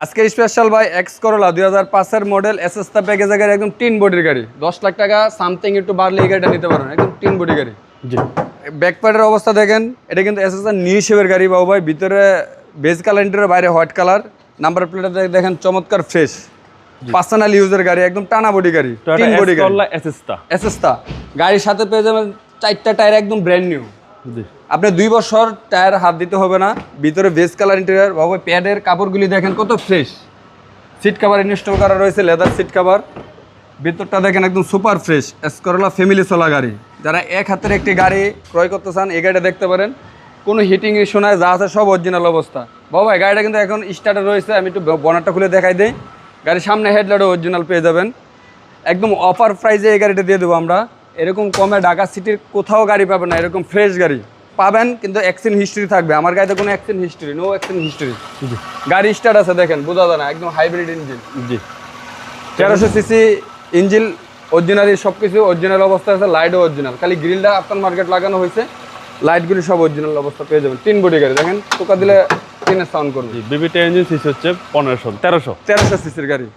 আজকে স্পেশাল ভাই X Corolla 2005 এর মডেল এসএসটা প্যাকেজের গাড়ি, একদম টিন বডির গাড়ি। 10 লাখ টাকা সামথিং একটু বাড়লে এই গাড়িটা নিতে পারেন, একদম টিন বডি গাড়ি। জি, ব্যাক প্যাডের অবস্থা দেখেন, এটা কিন্তু এসএস এর নিউ শেপের গাড়ি বাবু ভাই। ভিতরে বেজ কালার, ইন্টেরিয়র বাইরে হোয়াইট কালার। নাম্বার প্লেটটা দেখেন চমৎকার ফ্রেশ, পার্সোনাল ইউজের গাড়ি, একদম টানা বডি গাড়ি, টিন বডি গাড়ি। এসএসটা গাড়ির সাথে পেয়ে যাবেন 4টা টায়ার একদম ব্র্যান্ড নিউ। জি, আপনি 2 বছর টায়ার হাত দিতে হবে না। ভিতরে বেজ কালার ইন্টেরিয়র বাবু, প্যাডের কাপড়গুলি দেখেন কত ফ্রেশ। সিট কভার ইনস্টল করা রয়েছে, লেদার সিট কভার। ভিতরটা দেখেন একদম সুপার ফ্রেশ। এসকরোলা ফ্যামিলি চলা গাড়ি। যারা এক হাতের একটি গাড়ি ক্রয় করতে চান এই গাড়িটা দেখতে পারেন। কোনো হিটিং ইস্যু নাই, যা আছে সব অরিজিনাল অবস্থা। বাবা গাড়িটা কিন্তু এখন স্টার্টে রয়েছে। আমি একটু বনারটা খুলে দেখাই দিই। গাড়ির সামনে হেডলাইটও অরিজিনাল পেয়ে যাবেন। একদম অফার প্রাইসে এই গাড়িটা দিয়ে দেবো আমরা। এরকম কমে ঢাকা সিটির কোথাও গাড়ি পাবেন না, এরকম ফ্রেশ গাড়ি পাবেন, কিন্তু অ্যাক্সিডেন্ট হিস্ট্রি থাকবে। আমার গাড়িতে কোনো accident history, no accident history. গাড়ি স্টার্ট আছে দেখেন, বোঝা যায় না, একদম হাইব্রিড ইঞ্জিন। জি, 1300 সিসি ইঞ্জিন, অরিজিনালি সব কিছু অরিজিনাল অবস্থা আছে। লাইটও অরিজিনাল, খালি গ্রিলটা আফটার মার্কেট লাগানো হয়েছে। লাইটগুলি সব অরিজিনাল অবস্থা পেয়ে যাবেন। 3 বডি গাড়ি দেখেন, টোকা দিলে টিনের সাউন্ড করবে। বিবিটা ইঞ্জিন সিসি হচ্ছে 1300 সিসির গাড়ি।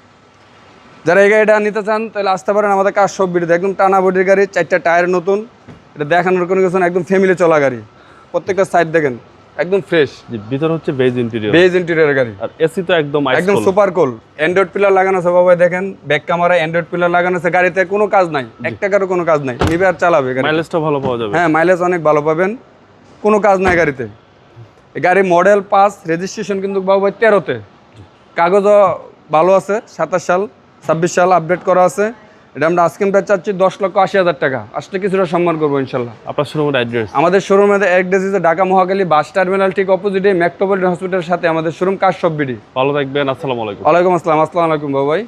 যারা এই গাড়িটা নিতে চান তাহলে আসতে পারেন আমাদের কাজ সব ভিডিওতে। একদম টানা বডির গাড়ি, 4টা টায়ার নতুন। এটা দেখানোর কোনো কিছু না, একদম ফ্যামিলি চলা গাড়ি। প্রত্যেকটা সাইড দেখেন একদম ফ্রেশ। জি, ভিতর হচ্ছে বেজ ইন্টেরিয়র। বেজ ইন্টেরিয়র গাড়ি। আর এসি তো একদম একদম সুপার কুল। অ্যান্ড্রয়েড পিলার লাগানো আছে বাবা, দেখেন ব্যাক ক্যামেরা অ্যান্ড্রয়েড পিলার লাগানো আছে। গাড়িতে কোনো কাজ নাই, 1 টাকারও কোনো কাজ নাই। নিবে আর চালাবে গাড়ি। মাইলেজটা ভালো পাওয়া যাবে। হ্যাঁ, মাইলেজ অনেক ভালো পাবেন, কোনো কাজ নাই গাড়িতে। এই গাড়ি মডেল 5, রেজিস্ট্রেশন কিন্তু বাবু ভাই 13তে। কাগজও ভালো আছে, 27 সাল 26 সাল আপডেট করা আছে। এটা আমরা আজকে প্রায় চাচ্ছি 10,80,000 টাকা। আসলে কিছুটা সম্মান করবো ইনশাল্লাহ। আপনার শোরুমের অ্যাড্রেস? আমাদের শোরুমের অ্যাড্রেস হচ্ছে ঢাকা মহাখালী বাস টার্মিনাল ঠিক অপোজিটে মেট্রোপলিটন হসপিটালের সাথে আমাদের শোরুম কাজ সব বিডি। ভালো থাকবেন। আসসালামু আলাইকুম। ওয়ালাইকুম আসসালাম। আসসালামু আলাইকুম বাবু ভাই।